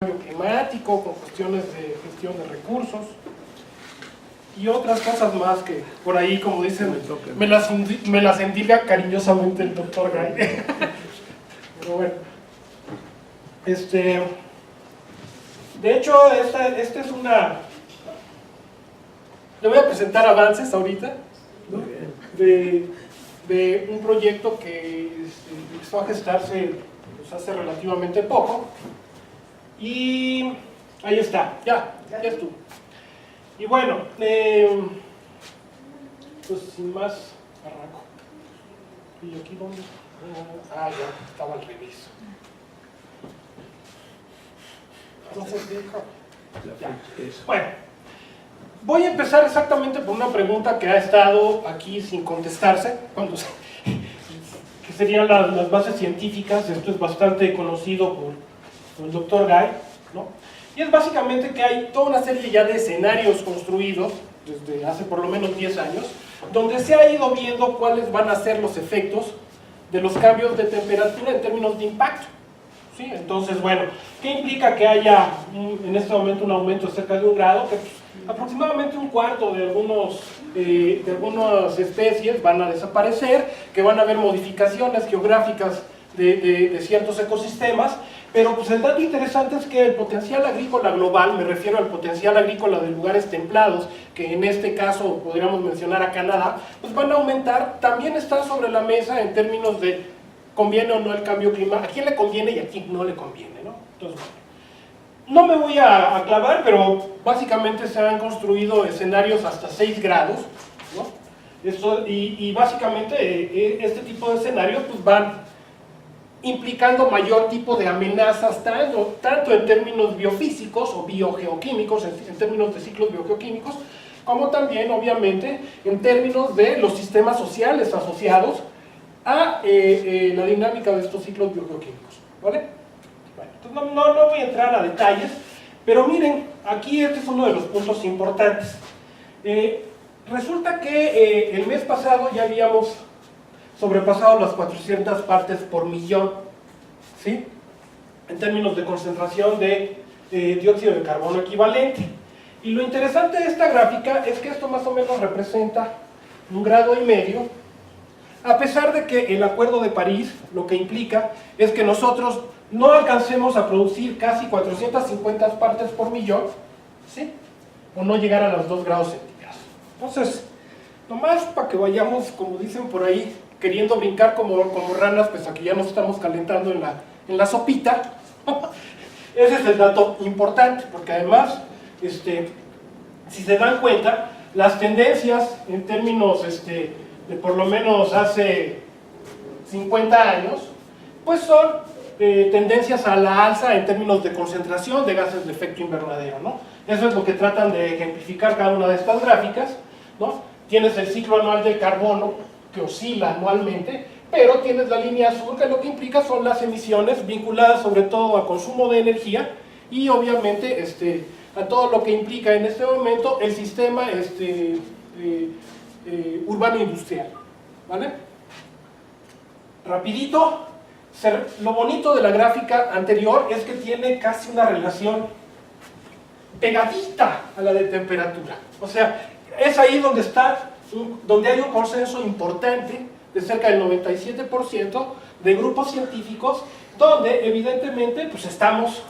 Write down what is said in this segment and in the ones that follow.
cambio climático, con cuestiones de gestión de recursos y otras cosas más que por ahí, como dicen, me las indica cariñosamente el doctor Gay. Pero bueno, de hecho, esta es una... Le voy a presentar avances ahorita, ¿no? de un proyecto que empezó a gestarse pues, hace relativamente poco. Y ahí está, ya estuvo. Y bueno, pues sin más, arranco. ¿Y aquí dónde? Ah, ya, estaba al revés. No se deja. Ya. Bueno, voy a empezar exactamente por una pregunta que ha estado aquí sin contestarse, que serían las bases científicas. Esto es bastante conocido por el doctor Gay, ¿no? Y es básicamente que hay toda una serie ya de escenarios construidos desde hace por lo menos 10 años, donde se ha ido viendo cuáles van a ser los efectos de los cambios de temperatura en términos de impacto, ¿sí? Entonces, bueno, ¿qué implica que haya en este momento un aumento de cerca de 1 grado? Que aproximadamente 1/4 de algunas especies van a desaparecer, que van a haber modificaciones geográficas de ciertos ecosistemas. Pero pues el dato interesante es que el potencial agrícola global, me refiero al potencial agrícola de lugares templados, que en este caso podríamos mencionar a Canadá, pues van a aumentar. También está sobre la mesa en términos de conviene o no el cambio climático, a quién le conviene y a quién no le conviene, ¿no? Entonces, bueno, no me voy a clavar, pero básicamente se han construido escenarios hasta 6 grados, ¿no? Y básicamente este tipo de escenarios pues van implicando mayor tipo de amenazas, tanto en términos biofísicos o biogeoquímicos, en términos de ciclos biogeoquímicos, como también, obviamente, en términos de los sistemas sociales asociados a la dinámica de estos ciclos biogeoquímicos, ¿vale? Bueno, entonces no voy a entrar a detalles, pero miren, aquí este es uno de los puntos importantes. Resulta que el mes pasado ya habíamos sobrepasado las 400 partes por millón, ¿sí? En términos de concentración de dióxido de carbono equivalente. Y lo interesante de esta gráfica es que esto más o menos representa 1,5 grados, a pesar de que el Acuerdo de París lo que implica es que nosotros no alcancemos a producir casi 450 partes por millón, ¿sí? O no llegar a los 2 grados centígrados. Entonces, nomás para que vayamos, como dicen por ahí, queriendo brincar como ranas, pues aquí ya nos estamos calentando en la sopita. Ese es el dato importante, porque además, si se dan cuenta, las tendencias en términos de por lo menos hace 50 años, pues son tendencias a la alza en términos de concentración de gases de efecto invernadero, ¿no? Eso es lo que tratan de ejemplificar cada una de estas gráficas, ¿no? Tienes el ciclo anual del carbono, que oscila anualmente, pero tienes la línea azul, que lo que implica son las emisiones vinculadas sobre todo a consumo de energía y obviamente a todo lo que implica en este momento el sistema urbano industrial, ¿vale? Rapidito, lo bonito de la gráfica anterior es que tiene casi una relación pegadita a la de temperatura, o sea, es ahí donde hay un consenso importante de cerca del 97% de grupos científicos, donde evidentemente pues estamos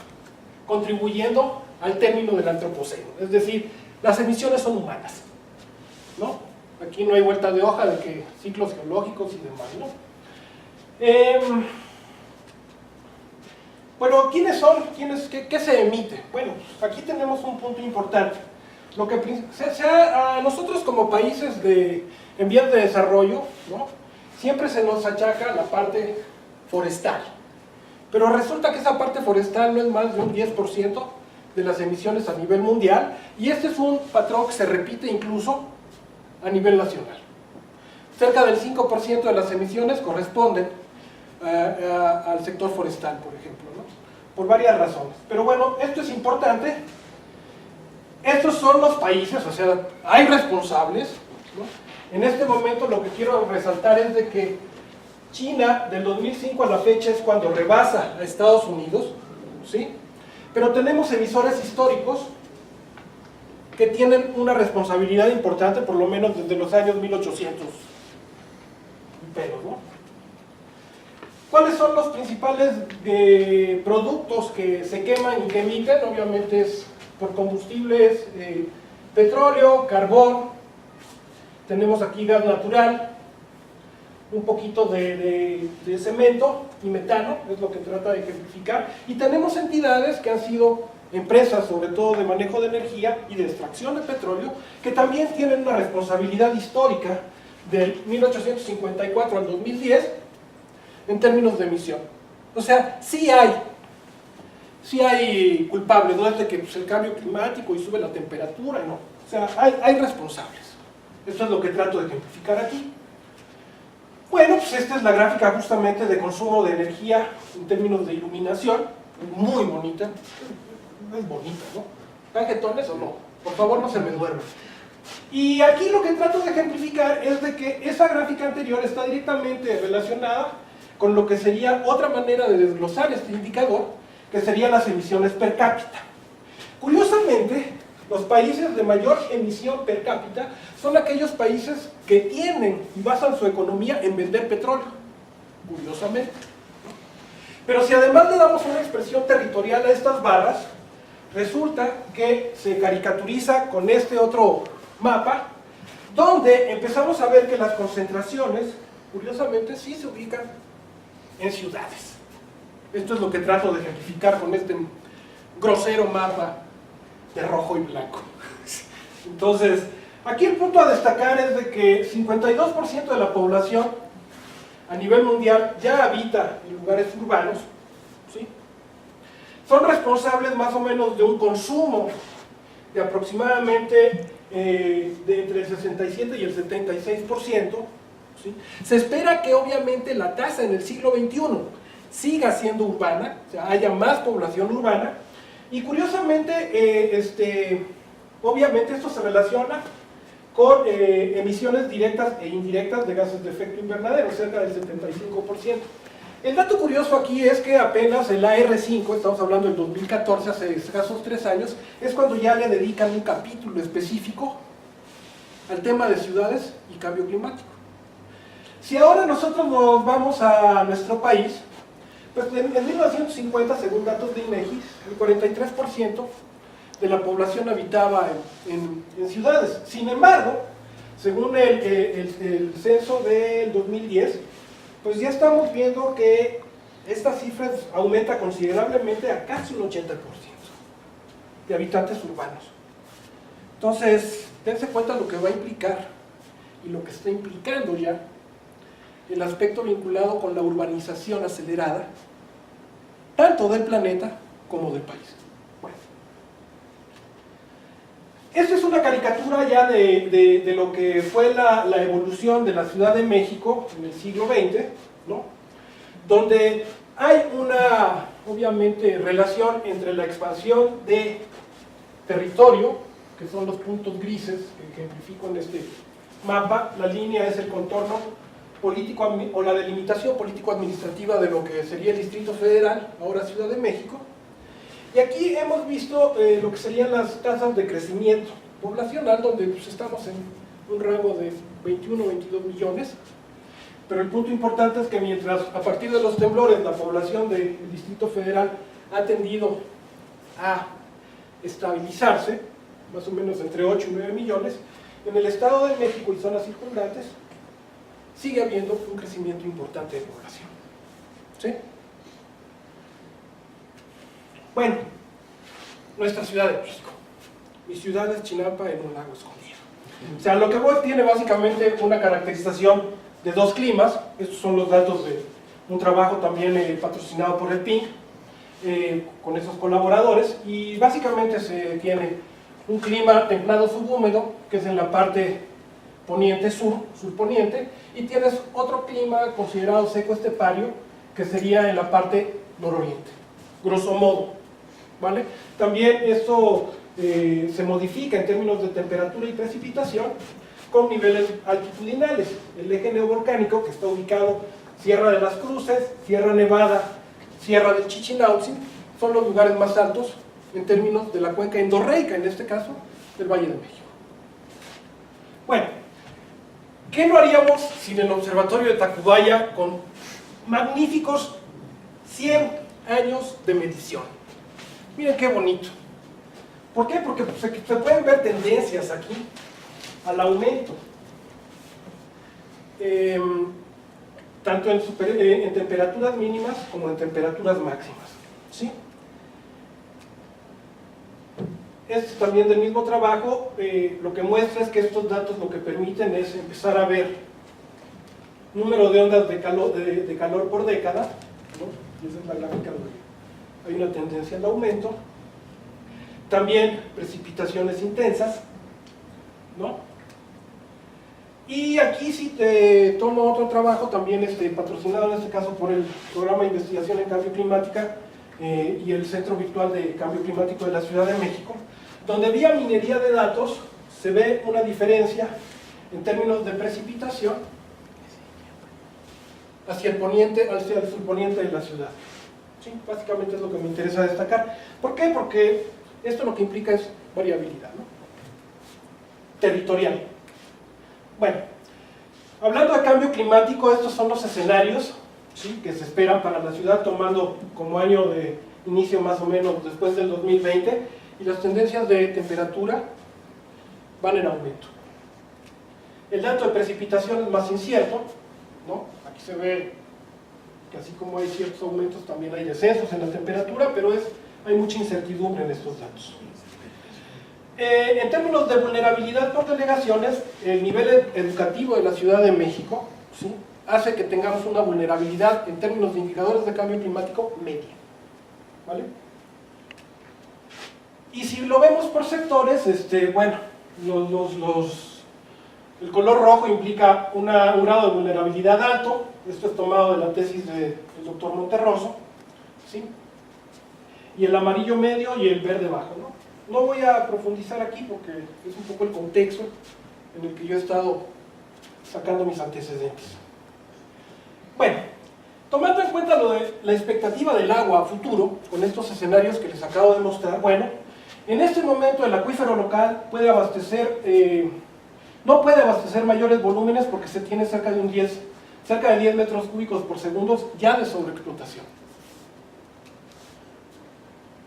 contribuyendo al término del antropoceno, es decir, las emisiones son humanas, ¿no? Aquí no hay vuelta de hoja de que ciclos geológicos y demás, ¿no? Bueno, ¿quiénes son? ¿Qué se emite? Bueno, aquí tenemos un punto importante. Lo que a nosotros como países en vías de desarrollo, ¿no? Siempre se nos achaca la parte forestal, pero resulta que esa parte forestal no es más de un 10% de las emisiones a nivel mundial, y este es un patrón que se repite incluso a nivel nacional. Cerca del 5% de las emisiones corresponden al sector forestal, por ejemplo, ¿no? Por varias razones, pero bueno, esto es importante. Estos son los países, o sea, hay responsables, ¿no? En este momento lo que quiero resaltar es de que China, del 2005 a la fecha, es cuando rebasa a Estados Unidos, ¿sí? pero tenemos emisores históricos que tienen una responsabilidad importante, por lo menos desde los años 1800. ¿No? ¿Cuáles son los principales productos que se queman y que emiten? Obviamente es por combustibles, petróleo, carbón, tenemos aquí gas natural, un poquito de cemento y metano, es lo que trata de ejemplificar, y tenemos entidades que han sido empresas, sobre todo de manejo de energía y de extracción de petróleo, que también tienen una responsabilidad histórica del 1854 al 2010 en términos de emisión. O sea, sí hay culpables, no es de que pues, el cambio climático y sube la temperatura, no. O sea, hay responsables. Esto es lo que trato de ejemplificar aquí. Bueno, pues esta es la gráfica justamente de consumo de energía en términos de iluminación, muy bonita. Es bonita, ¿no? ¿Están jetones o no? Por favor, no se me duerman. Y aquí lo que trato de ejemplificar es de que esa gráfica anterior está directamente relacionada con lo que sería otra manera de desglosar este indicador, que serían las emisiones per cápita. Curiosamente, los países de mayor emisión per cápita son aquellos países que tienen y basan su economía en vender petróleo, curiosamente. Pero si además le damos una expresión territorial a estas barras, resulta que se caricaturiza con este otro mapa, donde empezamos a ver que las concentraciones, curiosamente, sí se ubican en ciudades. Esto es lo que trato de ejemplificar con este grosero mapa de rojo y blanco. Entonces, aquí el punto a destacar es de que 52% de la población a nivel mundial ya habita en lugares urbanos, ¿sí? Son responsables más o menos de un consumo de aproximadamente de entre el 67 y el 76%, ¿sí? Se espera que obviamente la tasa en el siglo XXI siga siendo urbana, o sea, haya más población urbana, y curiosamente, obviamente esto se relaciona con emisiones directas e indirectas de gases de efecto invernadero, cerca del 75%. El dato curioso aquí es que apenas el AR5, estamos hablando del 2014, hace escasos 3 años, es cuando ya le dedican un capítulo específico al tema de ciudades y cambio climático. Si ahora nosotros nos vamos a nuestro país, pues en 1950, según datos de INEGI, el 43% de la población habitaba en ciudades. Sin embargo, según el censo del 2010, pues ya estamos viendo que esta cifra aumenta considerablemente a casi un 80% de habitantes urbanos. Entonces, dense cuenta lo que va a implicar y lo que está implicando ya el aspecto vinculado con la urbanización acelerada, tanto del planeta como del país. Bueno, esta es una caricatura ya de lo que fue la evolución de la Ciudad de México en el siglo XX, ¿no? Donde hay una, obviamente, relación entre la expansión de territorio, que son los puntos grises que ejemplifico en este mapa. La línea es el contorno político o la delimitación político-administrativa de lo que sería el Distrito Federal, ahora Ciudad de México. Y aquí hemos visto lo que serían las tasas de crecimiento poblacional, donde pues, estamos en un rango de 21 o 22 millones. Pero el punto importante es que mientras a partir de los temblores la población del Distrito Federal ha tendido a estabilizarse, más o menos entre 8 y 9 millones, en el Estado de México y zonas circundantes sigue habiendo un crecimiento importante de población. ¿Sí? Bueno, nuestra Ciudad de México. Mi ciudad es Chinampa en un lago escondido. O sea, lo que voy tiene básicamente una caracterización de 2 climas. Estos son los datos de un trabajo también patrocinado por el PINC, con esos colaboradores, y básicamente se tiene un clima templado subhúmedo, que es en la parte poniente surponiente, y tienes otro clima considerado seco estepario, que sería en la parte nororiente, grosso modo, ¿vale? También esto se modifica en términos de temperatura y precipitación con niveles altitudinales. El eje neovolcánico, que está ubicado Sierra de las Cruces, Sierra Nevada, Sierra del Chichinautzin, son los lugares más altos en términos de la cuenca endorreica, en este caso, del Valle de México. Bueno, ¿qué no haríamos sin el Observatorio de Tacubaya con magníficos 100 años de medición? Miren qué bonito. ¿Por qué? Porque se pueden ver tendencias aquí al aumento, tanto en temperaturas mínimas como en temperaturas máximas, ¿sí? Esto también del mismo trabajo, lo que muestra es que estos datos lo que permiten es empezar a ver número de ondas de calor por década, ¿no? Y esa es la gráfica donde hay una tendencia al aumento. También precipitaciones intensas, ¿no? Y aquí sí te tomo otro trabajo también patrocinado en este caso por el Programa de Investigación en Cambio Climática y el Centro Virtual de Cambio Climático de la Ciudad de México, donde vía minería de datos se ve una diferencia en términos de precipitación hacia el surponiente de la ciudad. ¿Sí? Básicamente es lo que me interesa destacar. ¿Por qué? Porque esto lo que implica es variabilidad, ¿no? Territorial. Bueno, hablando de cambio climático, estos son los escenarios, ¿sí?, que se esperan para la ciudad, tomando como año de inicio más o menos después del 2020, y las tendencias de temperatura van en aumento. El dato de precipitación es más incierto, ¿no? Aquí se ve que así como hay ciertos aumentos, también hay descensos en la temperatura, pero hay mucha incertidumbre en estos datos. En términos de vulnerabilidad por delegaciones, el nivel educativo de la Ciudad de México, ¿sí?, hace que tengamos una vulnerabilidad en términos de indicadores de cambio climático media, ¿vale? Y si lo vemos por sectores, bueno, el color rojo implica un grado de vulnerabilidad alto. Esto es tomado de la tesis del doctor Monterroso, ¿sí? Y el amarillo medio y el verde bajo, ¿no? No voy a profundizar aquí porque es un poco el contexto en el que yo he estado sacando mis antecedentes. Bueno, tomando en cuenta lo de la expectativa del agua a futuro, con estos escenarios que les acabo de mostrar, bueno, en este momento el acuífero local puede abastecer, no puede abastecer mayores volúmenes porque se tiene cerca de 10 metros cúbicos por segundo ya de sobreexplotación.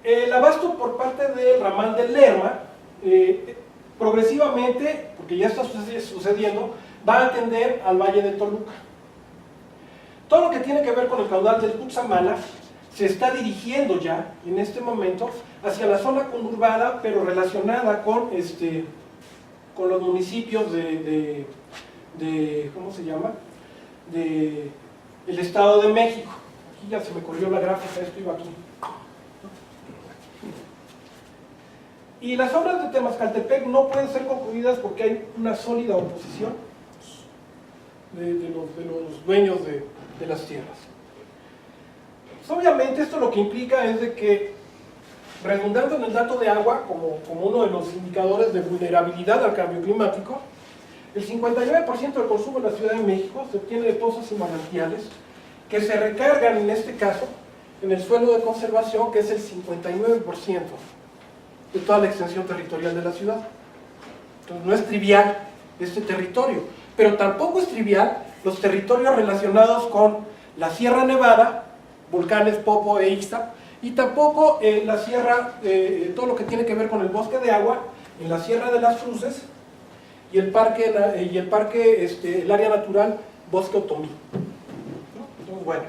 El abasto por parte del ramal del Lerma, progresivamente, porque ya está sucediendo, va a atender al Valle de Toluca. Todo lo que tiene que ver con el caudal del Cutzamala se está dirigiendo ya, en este momento, hacia la zona conurbada, pero relacionada con los municipios ¿cómo se llama?, del Estado de México. Aquí ya se me corrió la gráfica, esto iba aquí. Y las obras de Temascaltepec no pueden ser concluidas porque hay una sólida oposición de los dueños de las tierras. Pues obviamente esto lo que implica es de que, redundando en el dato de agua como uno de los indicadores de vulnerabilidad al cambio climático, el 59% del consumo en la Ciudad de México se obtiene de pozos y manantiales que se recargan, en este caso, en el suelo de conservación, que es el 59% de toda la extensión territorial de la ciudad. Entonces no es trivial este territorio, pero tampoco es trivial los territorios relacionados con la Sierra Nevada, volcanes Popo e Ixta, y tampoco la sierra, todo lo que tiene que ver con el bosque de agua en la Sierra de las Cruces y el área natural Bosque Otomí. Entonces, bueno,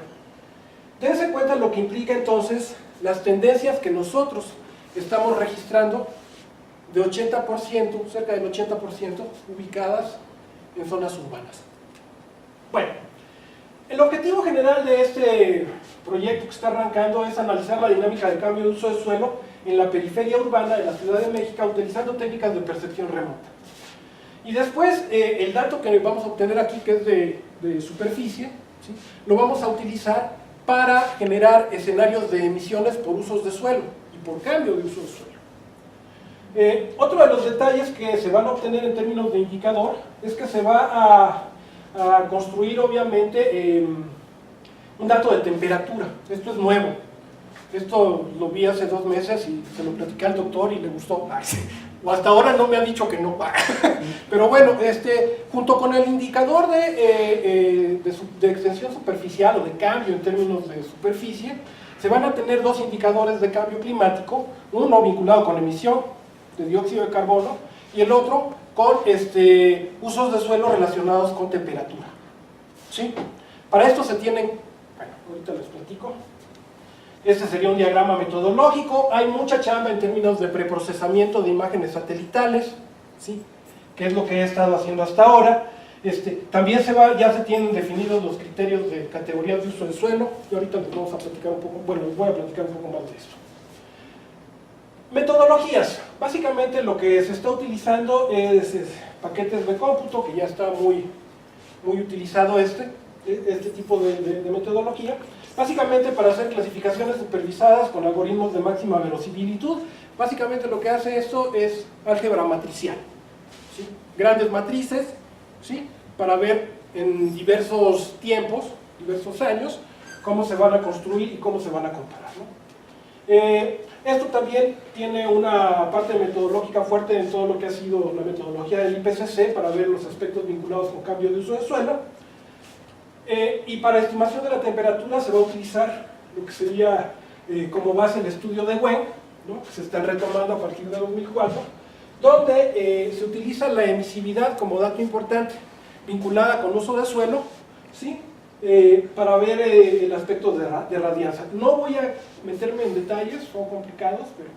dense cuenta lo que implica entonces las tendencias que nosotros estamos registrando de 80%, cerca del 80% ubicadas en zonas urbanas. Bueno, el objetivo general de este proyecto que está arrancando es analizar la dinámica de cambio de uso de suelo en la periferia urbana de la Ciudad de México utilizando técnicas de percepción remota. Y después, el dato que vamos a obtener aquí, que es de superficie, ¿sí?, lo vamos a utilizar para generar escenarios de emisiones por usos de suelo y por cambio de uso de suelo. Otro de los detalles que se van a obtener en términos de indicador es que se va a construir obviamente un dato de temperatura. Esto es nuevo. Esto lo vi hace 2 meses y se lo platicé al doctor y le gustó. O hasta ahora no me ha dicho que no. Pero bueno, junto con el indicador de extensión superficial o de cambio en términos de superficie, se van a tener 2 indicadores de cambio climático, uno vinculado con emisión de dióxido de carbono y el otro con usos de suelo relacionados con temperatura. ¿Sí? Para esto se tienen, bueno, ahorita les platico. Este sería un diagrama metodológico. Hay mucha chamba en términos de preprocesamiento de imágenes satelitales, ¿sí? Que es lo que he estado haciendo hasta ahora. También ya se tienen definidos los criterios de categorías de uso del suelo, y ahorita les vamos a platicar un poco, bueno, les voy a platicar un poco más de esto. Metodologías. Básicamente lo que se está utilizando es paquetes de cómputo, que ya está muy utilizado este tipo de metodología. Básicamente para hacer clasificaciones supervisadas con algoritmos de máxima verosimilitud. Básicamente lo que hace esto es álgebra matricial, ¿sí? Grandes matrices, ¿sí? Para ver en diversos tiempos, diversos años, cómo se van a construir y cómo se van a comparar, ¿no? Esto también tiene una parte metodológica fuerte en todo lo que ha sido la metodología del IPCC para ver los aspectos vinculados con cambio de uso de suelo. Y para estimación de la temperatura se va a utilizar lo que sería como base el estudio de Wen, ¿no? Que se están retomando a partir de 2004, donde se utiliza la emisividad como dato importante, vinculada con uso de suelo, ¿sí? Para ver el aspecto de radianza. No voy a meterme en detalles, son complicados, pero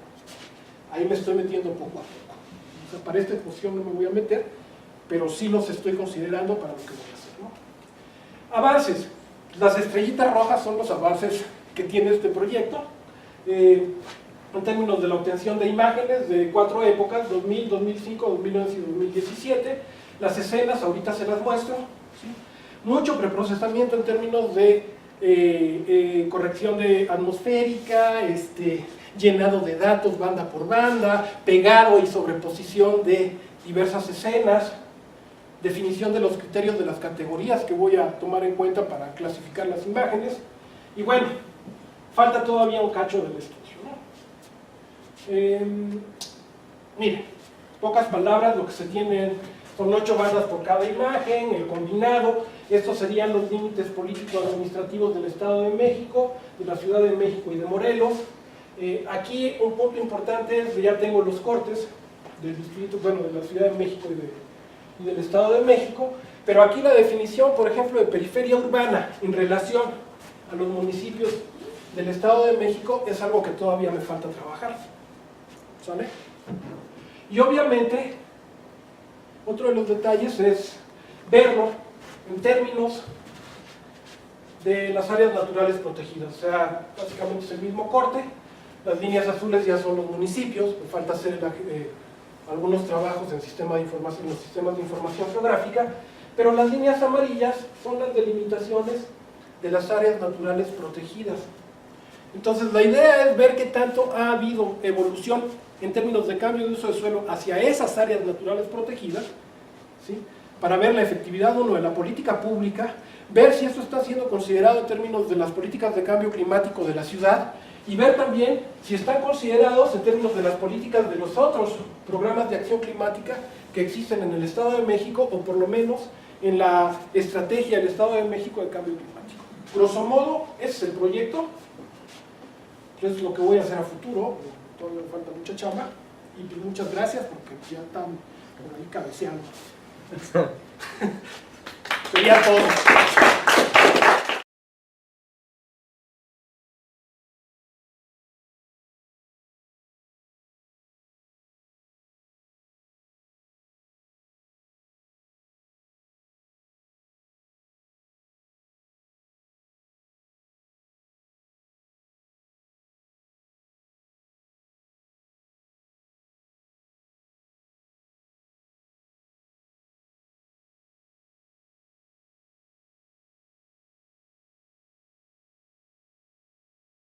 ahí me estoy metiendo poco a poco. O sea, para esta exposición no me voy a meter, pero sí los estoy considerando para lo que voy a hacer, ¿no? Avances. Las estrellitas rojas son los avances que tiene este proyecto, en términos de la obtención de imágenes de 4 épocas, 2000, 2005, 2011 y 2017. Las escenas, ahorita se las muestro, ¿sí? Mucho preprocesamiento en términos de corrección de atmosférica, llenado de datos banda por banda, pegado y sobreposición de diversas escenas, definición de los criterios de las categorías que voy a tomar en cuenta para clasificar las imágenes. Y bueno, falta todavía un cacho del estudio, ¿no? Miren, pocas palabras, lo que se tiene son 8 bandas por cada imagen, el combinado. Estos serían los límites político-administrativos del Estado de México, de la Ciudad de México y de Morelos. Aquí un punto importante es que ya tengo los cortes del distrito, bueno, de la Ciudad de México y del Estado de México, pero aquí la definición, por ejemplo, de periferia urbana en relación a los municipios del Estado de México es algo que todavía me falta trabajar, ¿sale? Y obviamente, otro de los detalles es verlo en términos de las áreas naturales protegidas, o sea, básicamente es el mismo corte, las líneas azules ya son los municipios, me falta hacer algunos trabajos en los sistemas de información geográfica, pero las líneas amarillas son las delimitaciones de las áreas naturales protegidas. Entonces la idea es ver qué tanto ha habido evolución en términos de cambio de uso de suelo hacia esas áreas naturales protegidas, ¿sí? Para ver la efectividad de la política pública, ver si esto está siendo considerado en términos de las políticas de cambio climático de la ciudad, y ver también si están considerados en términos de las políticas de los otros programas de acción climática que existen en el Estado de México, o por lo menos en la estrategia del Estado de México de cambio climático. Grosso modo, ese es el proyecto, es lo que voy a hacer a futuro, todavía me falta mucha chamba, y pues muchas gracias porque ya están por ahí cabeceando. Sería todo.